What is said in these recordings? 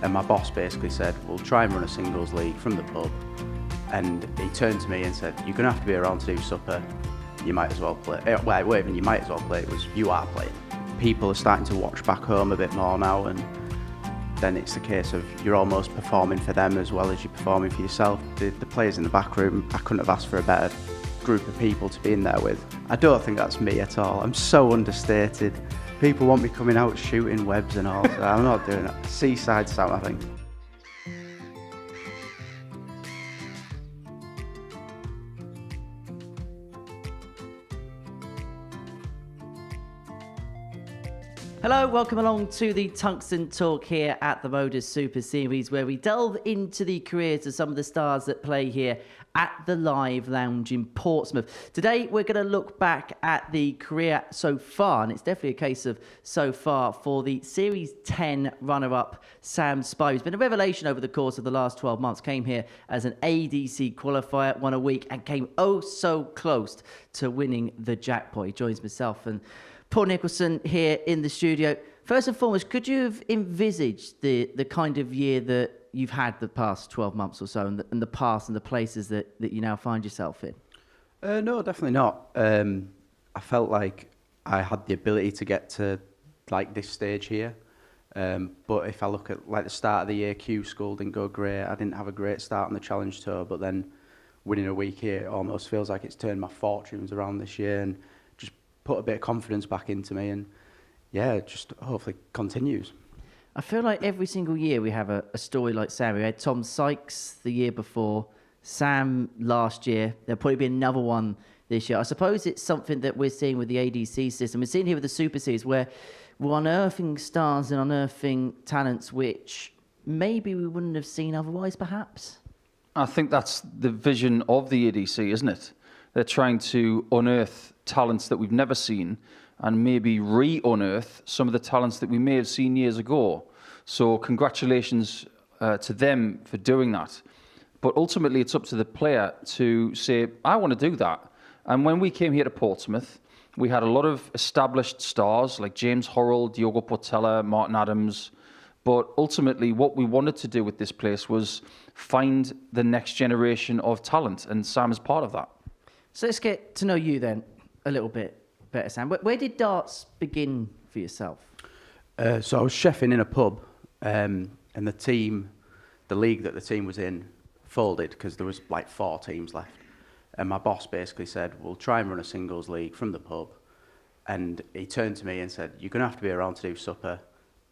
and my boss basically said, we'll try and run a singles league from the pub. And he turned to me and said, you're going to have to be around to do supper. You might as well play. Well, it wasn't even you might as well play, it was you are playing. People are starting to watch back home a bit more now, and then it's the case of you're almost performing for them as well as you're performing for yourself. The players in the back room, I couldn't have asked for a better group of people to be in there with. I don't think that's me at all. I'm so understated. People want me coming out shooting webs and all, so I'm not doing it. Seaside Sam, I think. Hello, welcome along to the Tungsten Talk here at the MODUS Super Series, where we delve into the careers of some of the stars that play here at the Live Lounge in Portsmouth. Today, we're going to look back at the career so far, and it's definitely a case of so far for the Series 10 runner-up, Sam Spivey. He's been a revelation over the course of the last 12 months. Came here as an ADC qualifier, won a week, and came oh so close to winning the jackpot. He joins myself and Paul Nicholson here in the studio. First and foremost, could you have envisaged the kind of year that you've had the past 12 months or so, and the past and the places that you now find yourself in? No, definitely not. I felt like I had the ability to get to like this stage here. But if I look at like the start of the year, Q School didn't go great. I didn't have a great start on the Challenge Tour, but then winning a week here, it almost feels like it's turned my fortunes around this year and just put a bit of confidence back into me, and yeah, it just hopefully continues. I feel like every single year we have a story like Sam. We had Tom Sykes the year before, Sam last year. There'll probably be another one this year. I suppose it's something that we're seeing with the ADC system. We're seeing here with the Super Series where we're unearthing stars and unearthing talents which maybe we wouldn't have seen otherwise, perhaps. I think that's the vision of the ADC, isn't it? They're trying to unearth talents that we've never seen and maybe re-unearth some of the talents that we may have seen years ago. So congratulations to them for doing that. But ultimately, it's up to the player to say, I want to do that. And when we came here to Portsmouth, we had a lot of established stars like James Horrell, Diogo Portela, Martin Adams. But ultimately, what we wanted to do with this place was find the next generation of talent, and Sam is part of that. So let's get to know you then a little bit better, Sam. Where did darts begin for yourself? So I was chefing in a pub, and the league that the team was in folded because there was like 4 teams left. And my boss basically said, we'll try and run a singles league from the pub. And he turned to me and said, you're going to have to be around to do supper.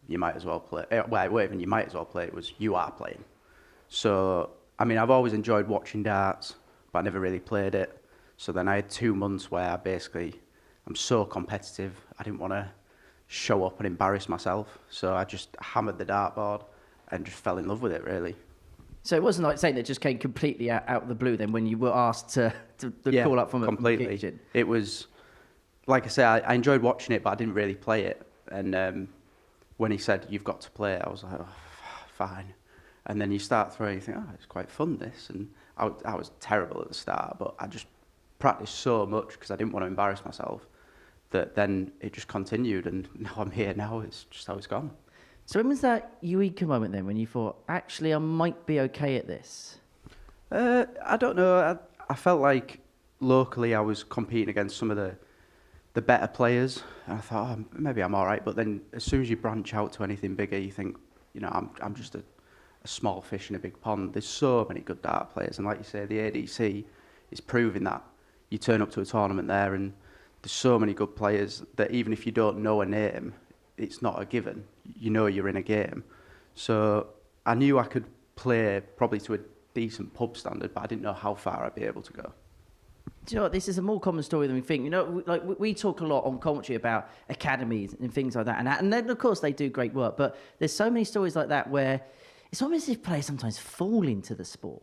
You might as well play. Well, it wasn't even you might as well play, it was you are playing. So, I mean, I've always enjoyed watching darts, but I never really played it. So then I had 2 months where I'm so competitive, I didn't want to show up and embarrass myself. So I just hammered the dartboard and just fell in love with it, really. So it wasn't like saying that just came completely out of the blue then when you were asked to call up from completely. A kitchen. It was, like I say, I enjoyed watching it, but I didn't really play it. And when he said, you've got to play it, I was like, oh, fine. And then you start throwing, you think, oh, it's quite fun, this. And I was terrible at the start, but I just practiced so much because I didn't want to embarrass myself that then it just continued, and now I'm here now. It's just how it's gone. So when was that eureka moment then when you thought, actually, I might be okay at this? I don't know. I felt like locally I was competing against some of the better players, and I thought, oh, maybe I'm all right. But then as soon as you branch out to anything bigger, you think, you know, I'm just a small fish in a big pond. There's so many good dart players, and like you say, the ADC is proving that. You turn up to a tournament there, and there's so many good players that even if you don't know a name, it's not a given. You know you're in a game. So I knew I could play probably to a decent pub standard, but I didn't know how far I'd be able to go. Do you know what? This is a more common story than we think. You know, like we talk a lot on commentary about academies and things like that, and then of course they do great work. But there's so many stories like that where it's almost as if players sometimes fall into the sport.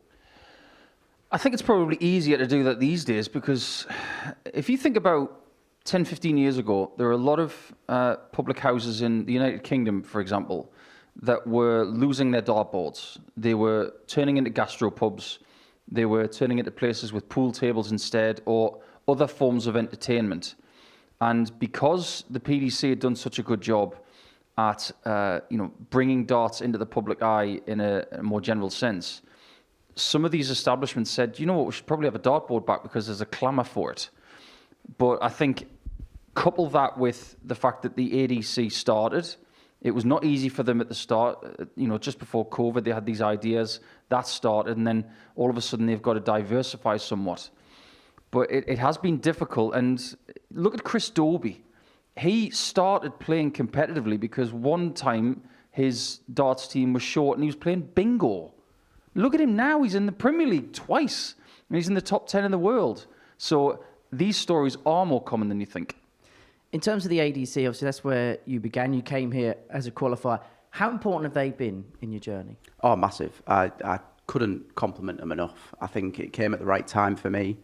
I think it's probably easier to do that these days because if you think about 10, 15 years ago, there were a lot of public houses in the United Kingdom, for example, that were losing their dartboards. They were turning into gastropubs. They were turning into places with pool tables instead, or other forms of entertainment. And because the PDC had done such a good job at bringing darts into the public eye in a more general sense, some of these establishments said, you know what, we should probably have a dartboard back because there's a clamour for it. But I think couple that with the fact that the ADC started, it was not easy for them at the start. Just before COVID, they had these ideas, that started, and then all of a sudden they've got to diversify somewhat. But it has been difficult. And look at Chris Dobie. He started playing competitively because one time his darts team was short and he was playing bingo. Look at him now. He's in the Premier League twice. And he's in the top 10 in the world. So these stories are more common than you think. In terms of the ADC, obviously that's where you began. You came here as a qualifier. How important have they been in your journey? Oh, massive. I couldn't compliment them enough. I think it came at the right time for me.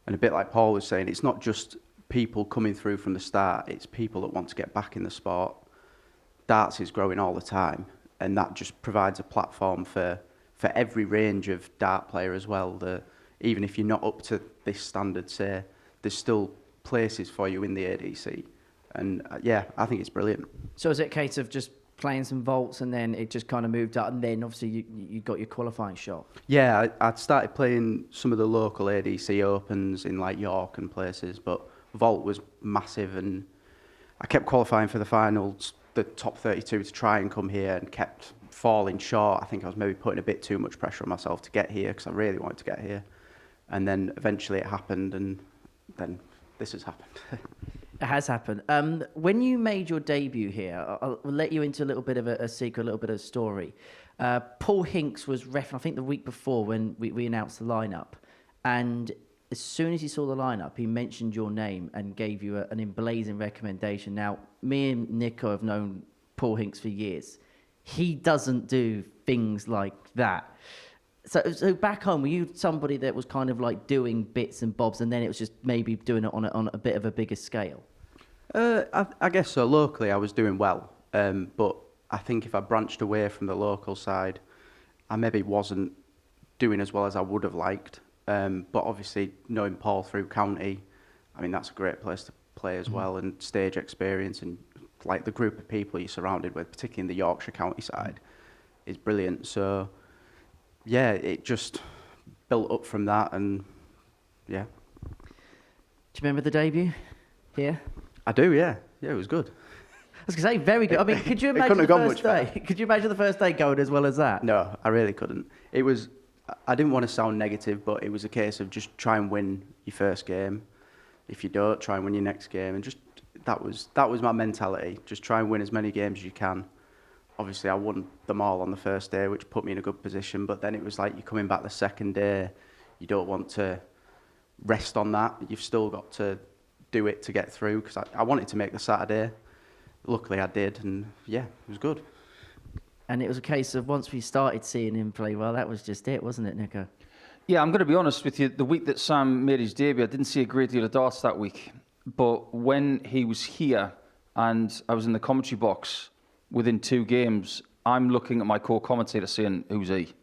And a bit like Paul was saying, it's not just people coming through from the start, it's people that want to get back in the sport. Darts is growing all the time, and that just provides a platform for every range of dart player as well. Even if you're not up to this standard, say, there's still places for you in the ADC. And I think it's brilliant. So is it a case of just playing some vaults and then it just kind of moved up, and then obviously you got your qualifying shot? Yeah, I'd started playing some of the local ADC Opens in like York and places, but vault was massive, and I kept qualifying for the finals, the top 32 to try and come here, and kept falling short. I think I was maybe putting a bit too much pressure on myself to get here because I really wanted to get here. And then eventually it happened, and then this has happened. It has happened. When you made your debut here, I'll let you into a little bit of a secret, a little bit of a story. Paul Hinks was ref, I think the week before when we announced the lineup. And as soon as he saw the lineup, he mentioned your name and gave you an emblazing recommendation. Now, me and Nico have known Paul Hinks for years. He doesn't do things like that. So back home, were you somebody that was kind of like doing bits and bobs, and then it was just maybe doing it on a bit of a bigger scale? I guess so. Locally, I was doing well, but I think if I branched away from the local side, I maybe wasn't doing as well as I would have liked. But obviously, knowing Paul through county, I mean, that's a great place to play as well, and stage experience, and like the group of people you're surrounded with, particularly in the Yorkshire county side, is brilliant. So yeah, it just built up from that, and yeah. Do you remember the debut here? I do, yeah. Yeah, it was good. I was going to say, very good. I mean, could you imagine the first day? Could you imagine the first day going as well as that? No, I really couldn't. It was, I didn't want to sound negative, but it was a case of just try and win your first game. If you don't, try and win your next game. And just, that was my mentality. Just try and win as many games as you can. Obviously, I won them all on the first day, which put me in a good position. But then it was like you're coming back the second day. You don't want to rest on that. You've still got to do it to get through, because I wanted to make the Saturday. Luckily, I did, and yeah, it was good. And it was a case of once we started seeing him play well, that was just it, wasn't it, Nico? Yeah, I'm going to be honest with you. The week that Sam made his debut, I didn't see a great deal of darts that week. But when he was here and I was in the commentary box, within 2 games, I'm looking at my co-commentator saying, who's he?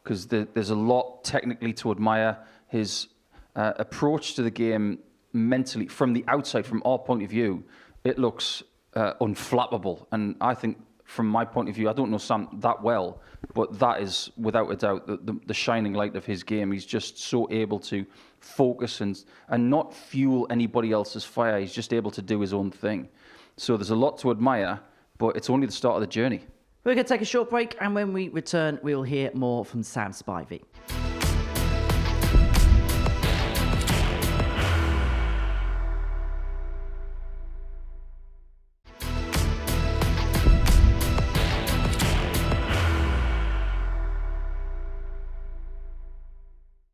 Because there's a lot technically to admire. His approach to the game mentally, from the outside, from our point of view, it looks unflappable. And I think, from my point of view, I don't know Sam that well, but that is, without a doubt, the shining light of his game. He's just so able to focus and not fuel anybody else's fire. He's just able to do his own thing. So there's a lot to admire, but it's only the start of the journey. We're going to take a short break, and when we return, we'll hear more from Sam Spivey.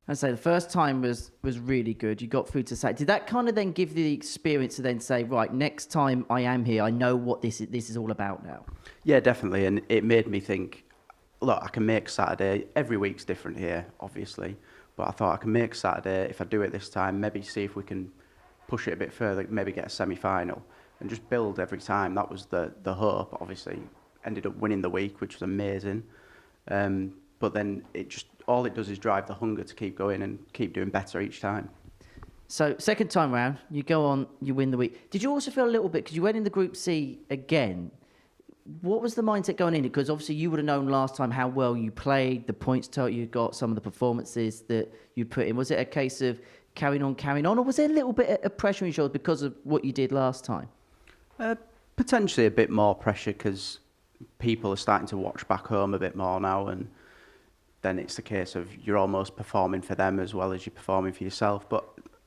I'd say the first time was really good. You got through to say, did that kind of then give you the experience to then say, right, next time I am here, I know what this is all about now? Yeah, definitely. And it made me think, look, I can make Saturday. Every week's different here, obviously. But I thought I can make Saturday. If I do it this time, maybe see if we can push it a bit further, maybe get a semi-final and just build every time. That was the hope, obviously. Ended up winning the week, which was amazing. But then all it does is drive the hunger to keep going and keep doing better each time. So second time round, you go on, you win the week. Did you also feel a little bit, because you went in the Group C again, What was the mindset going in? Because obviously you would have known last time how well you played, the points total you got, some of the performances that you put in. Was it a case of carrying on, or was there a little bit of pressure on your shoulders because of what you did last time? Potentially a bit more pressure because people are starting to watch back home a bit more now, and then it's the case of you're almost performing for them as well as you're performing for yourself. But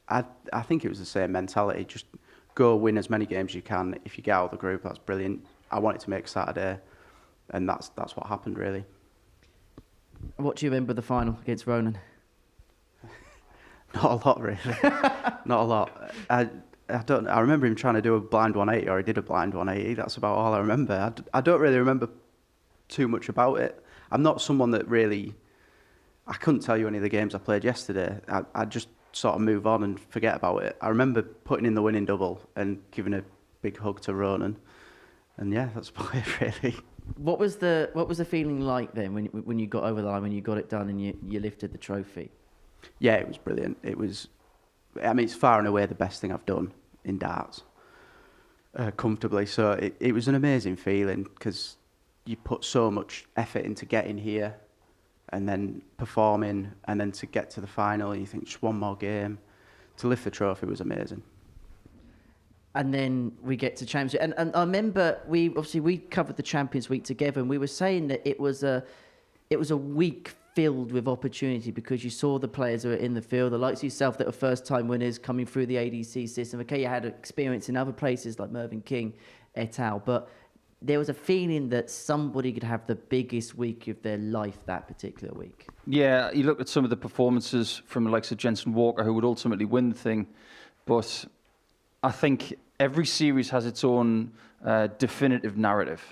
I think it was the same mentality. Just go win as many games as you can. If you get out of the group, that's brilliant. I wanted to make Saturday, and that's what happened, really. What do you remember of the final against Ronan? Not a lot, really. Not a lot. I remember him trying to do a blind 180, or he did a blind 180. That's about all I remember. I don't really remember too much about it. I'm not someone that really... I couldn't tell you any of the games I played yesterday. I just sort of move on and forget about it. I remember putting in the winning double and giving a big hug to Ronan. And yeah, that's about it, really. What was the feeling like then when you got over the line, when you got it done and you lifted the trophy? Yeah, it was brilliant. It was... I mean, it's far and away the best thing I've done in darts, comfortably. So it was an amazing feeling because you put so much effort into getting here and then performing, and then to get to the final, you think just one more game. To lift the trophy was amazing. And then we get to Champions Week. And I remember we covered the Champions Week together, and we were saying that it was a week filled with opportunity because you saw the players who were in the field, the likes of yourself that were first-time winners coming through the ADC system. Okay, you had experience in other places like Mervyn King, et al., but there was a feeling that somebody could have the biggest week of their life that particular week. Yeah, you look at some of the performances from the likes of Jensen Walker, who would ultimately win the thing, but I think every series has its own definitive narrative.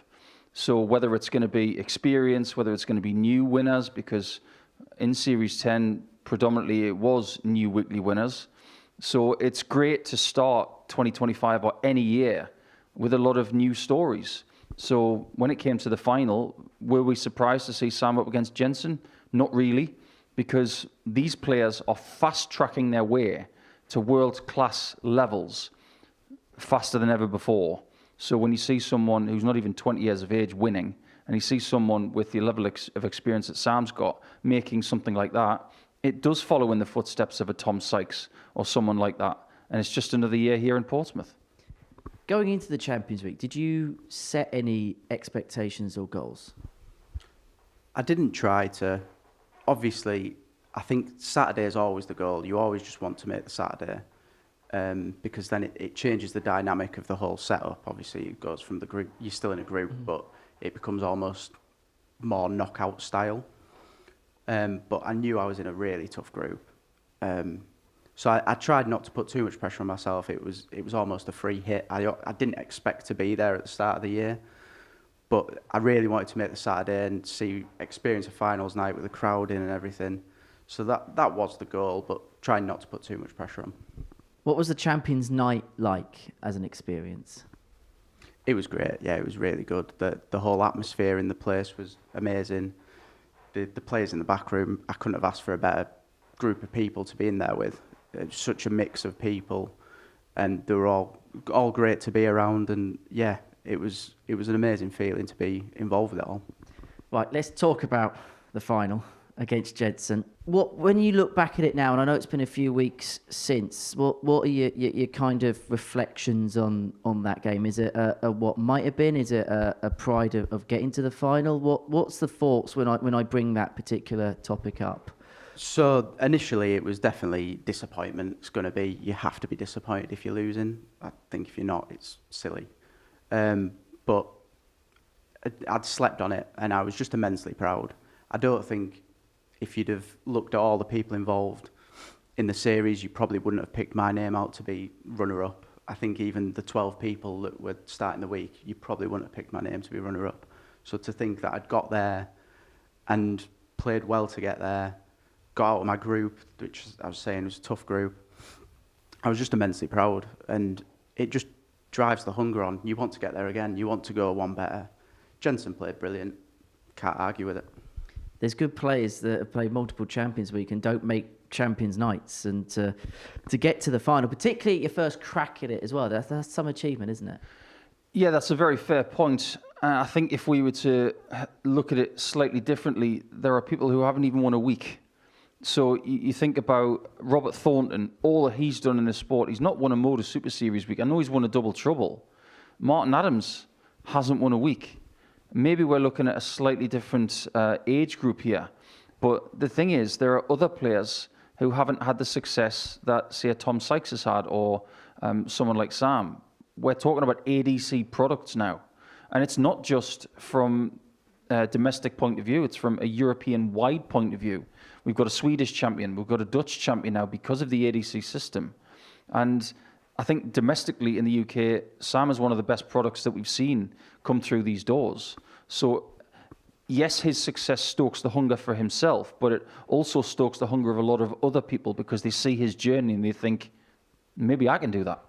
So whether it's going to be experience, whether it's going to be new winners, because in Series 10, predominantly it was new weekly winners. So it's great to start 2025 or any year with a lot of new stories. So when it came to the final, were we surprised to see Sam up against Jensen? Not really, because these players are fast-tracking their way to world-class levels faster than ever before. So when you see someone who's not even 20 years of age winning, and you see someone with the level of experience that Sam's got making something like that, it does follow in the footsteps of a Tom Sykes or someone like that. And it's just another year here in Portsmouth. Going into the Champions Week, did you set any expectations or goals? I didn't try to. Obviously, I think Saturday is always the goal. You always just want to make the Saturday. Because then it changes the dynamic of the whole setup. Obviously, it goes from the group, you're still in a group, but it becomes almost more knockout style. But I knew I was in a really tough group. So I tried not to put too much pressure on myself. It was almost a free hit. I didn't expect to be there at the start of the year, but I really wanted to make the Saturday and experience a finals night with the crowd in and everything. So that was the goal, but trying not to put too much pressure on. What was the Champions Night like as an experience? It was great. Yeah, it was really good. The whole atmosphere in the place was amazing. The players in the back room, I couldn't have asked for a better group of people to be in there with. It was such a mix of people, and they were all great to be around. And yeah, it was an amazing feeling to be involved with it all. Right, let's talk about the final against Jensen. When you look back at it now, and I know it's been a few weeks since, what are your kind of reflections on that game? Is it a what might have been? Is it a pride of getting to the final? What's the thoughts when I bring that particular topic up? So initially it was definitely disappointment. It's going to be, you have to be disappointed if you're losing. I think if you're not, it's silly. But I'd slept on it and I was just immensely proud. I don't think if you'd have looked at all the people involved in the series, you probably wouldn't have picked my name out to be runner-up. I think even the 12 people that were starting the week, you probably wouldn't have picked my name to be runner-up. So to think that I'd got there and played well to get there, got out of my group, which I was saying was a tough group, I was just immensely proud. And it just drives the hunger on. You want to get there again. You want to go one better. Jensen played brilliant. Can't argue with it. There's good players that have played multiple Champions Week and don't make Champions Nights, and to get to the final, particularly your first crack at it as well, that's some achievement, isn't it? Yeah, that's a very fair point. I think if we were to look at it slightly differently, there are people who haven't even won a week. So you think about Robert Thornton, all that he's done in the sport. He's not won a MODUS Super Series week. I know he's won a double trouble. Martin Adams hasn't won a week. Maybe we're looking at a slightly different age group here. But the thing is, there are other players who haven't had the success that, say, Tom Sykes has had, or someone like Sam. We're talking about ADC products now. And it's not just from a domestic point of view, it's from a European-wide point of view. We've got a Swedish champion, we've got a Dutch champion now because of the ADC system. And I think domestically in the UK, Sam is one of the best products that we've seen come through these doors. So yes, his success stokes the hunger for himself, but it also stokes the hunger of a lot of other people because they see his journey and they think, maybe I can do that.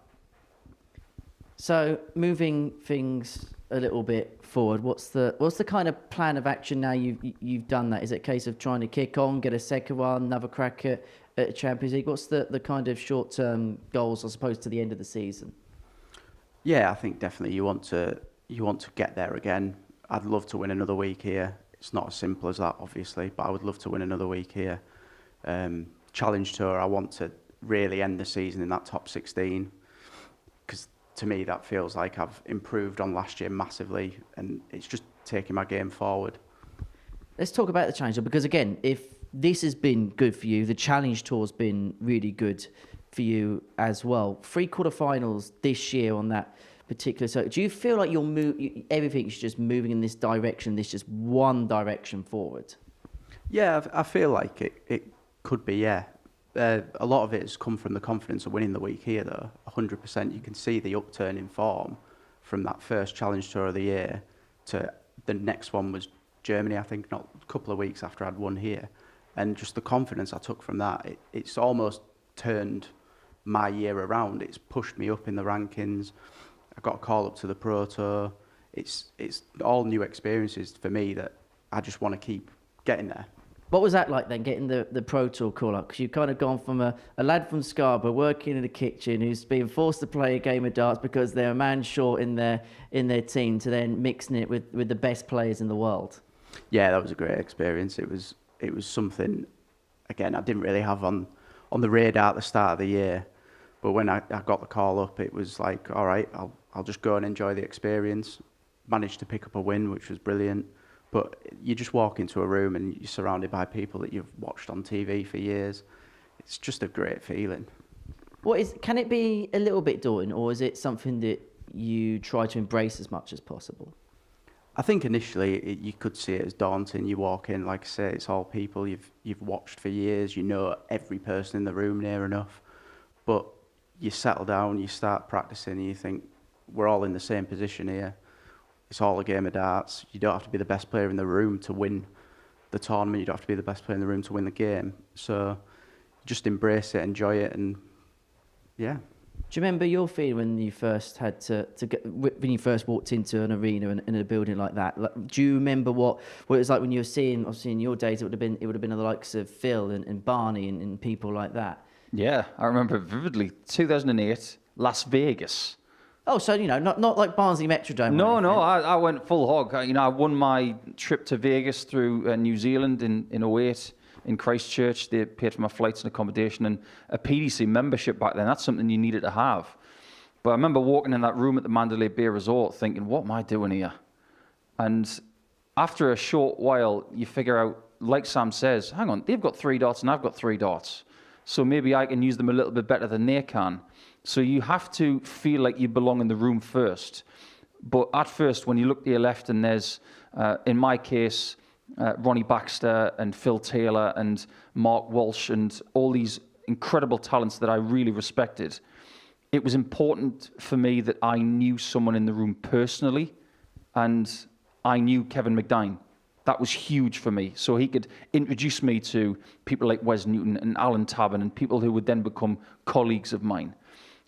So moving things a little bit forward, what's the kind of plan of action now you've done that? Is it a case of trying to kick on, get a second one, another crack at Champions League? What's the kind of short-term goals, I suppose, to the end of the season? Yeah, I think definitely you want to get there again. I'd love to win another week here. It's not as simple as that, obviously, but I would love to win another week here. Challenge Tour, I want to really end the season in that top 16 because to me that feels like I've improved on last year massively and it's just taking my game forward. Let's talk about the Challenge Tour because, again, if this has been good for you, the Challenge Tour's been really good for you as well. 3 quarterfinals this year on that particular. So do you feel like everything's just moving in this direction, this just one direction forward? Yeah, I feel like it could be, yeah. A lot of it has come from the confidence of winning the week here, though. 100%. You can see the upturn in form from that first Challenge Tour of the year to the next one was Germany, I think, not a couple of weeks after I'd won here. And just the confidence I took from that, it's almost turned my year around. It's pushed me up in the rankings. I got a call up to the Pro Tour. It's all new experiences for me that I just want to keep getting there. What was that like then, getting the Pro Tour call up? Because you've kind of gone from a lad from Scarborough working in a kitchen who's being forced to play a game of darts because they're a man short in their team to then mixing it with the best players in the world. Yeah, that was a great experience. It was something, again, I didn't really have on the radar at the start of the year. But when I got the call up, it was like, all right, I'll just go and enjoy the experience. Managed to pick up a win, which was brilliant. But you just walk into a room and you're surrounded by people that you've watched on TV for years. It's just a great feeling. Can it be a little bit daunting, or is it something that you try to embrace as much as possible? I think initially you could see it as daunting. You walk in, like I say, it's all people you've watched for years. You know every person in the room near enough. But you settle down, you start practicing, and you think, we're all in the same position here. It's all a game of darts. You don't have to be the best player in the room to win the tournament. You don't have to be the best player in the room to win the game. So just embrace it, enjoy it, and yeah. Do you remember your feeling when you first had when you first walked into an arena and in a building like that? Like, do you remember what it was like when you were seeing? Obviously, in your days, it would have been the likes of Phil and Barney and people like that. Yeah, I remember vividly. 2008, Las Vegas. Oh, so, not like Barnsley Metrodome. No, I went full hog. I won my trip to Vegas through New Zealand in 2008 in Christchurch. They paid for my flights and accommodation and a PDC membership back then. That's something you needed to have. But I remember walking in that room at the Mandalay Bay Resort thinking, what am I doing here? And after a short while, you figure out, like Sam says, hang on, they've got 3 dots and I've got 3 dots. So maybe I can use them a little bit better than they can. So you have to feel like you belong in the room first. But at first, when you look to your left and there's, in my case, Ronnie Baxter and Phil Taylor and Mark Walsh and all these incredible talents that I really respected, it was important for me that I knew someone in the room personally, and I knew Kevin McDine. That was huge for me. So he could introduce me to people like Wes Newton and Alan Tabban and people who would then become colleagues of mine.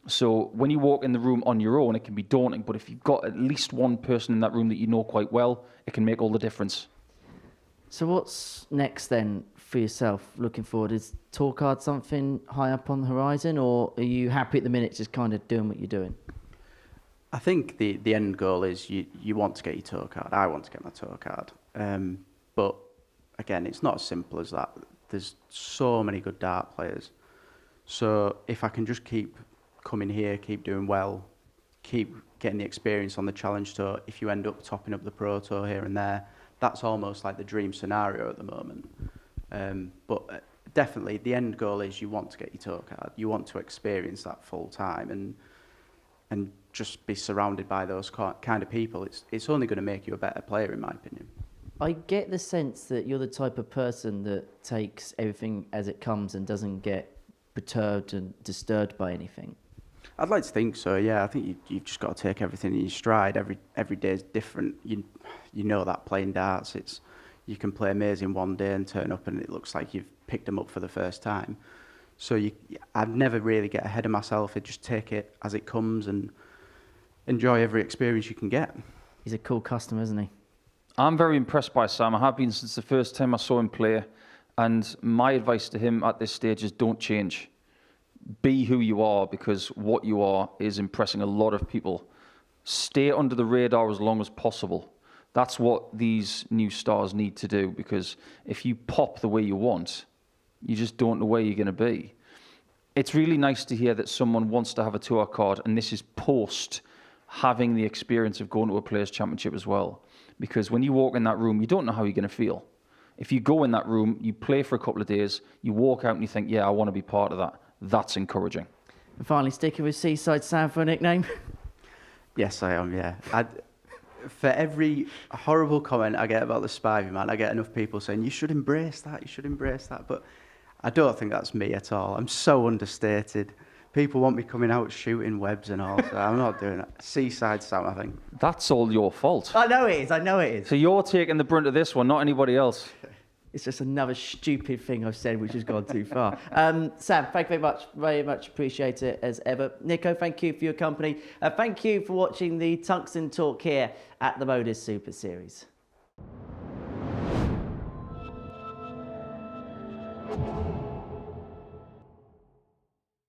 So when you walk in the room on your own, it can be daunting, but if you've got at least one person in that room that you know quite well, it can make all the difference. So what's next then for yourself looking forward? Is Tour Card something high up on the horizon, or are you happy at the minute just kind of doing what you're doing? I think the end goal is you want to get your tour card. I want to get my tour card. But again, it's not as simple as that. There's so many good dart players. So if I can just keep coming here, keep doing well, keep getting the experience on the Challenge Tour, if you end up topping up the Pro Tour here and there, that's almost like the dream scenario at the moment. But definitely the end goal is you want to get your tour card. You want to experience that full time and just be surrounded by those kind of people. It's only going to make you a better player, in my opinion. I get the sense that you're the type of person that takes everything as it comes and doesn't get perturbed and disturbed by anything. I'd like to think so, yeah. I think you've just got to take everything in your stride. Every day is different. You know that playing darts, you can play amazing one day and turn up and it looks like you've picked them up for the first time. So I'd never really get ahead of myself. I'd just take it as it comes and enjoy every experience you can get. He's a cool customer, isn't he? I'm very impressed by Sam. I have been since the first time I saw him play. And my advice to him at this stage is don't change. Be who you are, because what you are is impressing a lot of people. Stay under the radar as long as possible. That's what these new stars need to do, because if you pop the way you want, you just don't know where you're going to be. It's really nice to hear that someone wants to have a tour card, and this is post having the experience of going to a Players' Championship as well. Because when you walk in that room, you don't know how you're going to feel. If you go in that room, you play for a couple of days, you walk out and you think, yeah, I want to be part of that. That's encouraging. And finally, sticking with Seaside Sam for a nickname. Yes, I am, yeah. For every horrible comment I get about the Spivey man, I get enough people saying, you should embrace that, you should embrace that. But I don't think that's me at all. I'm so understated. People want me coming out shooting webs and all, so I'm not doing it. Seaside Sam, I think. That's all your fault. I know it is. So you're taking the brunt of this one, not anybody else. It's just another stupid thing I've said which has gone too far. Sam, thank you very much appreciate it as ever. Nico, thank you for your company. Thank you for watching the Tungsten Talk here at the MODUS Super Series.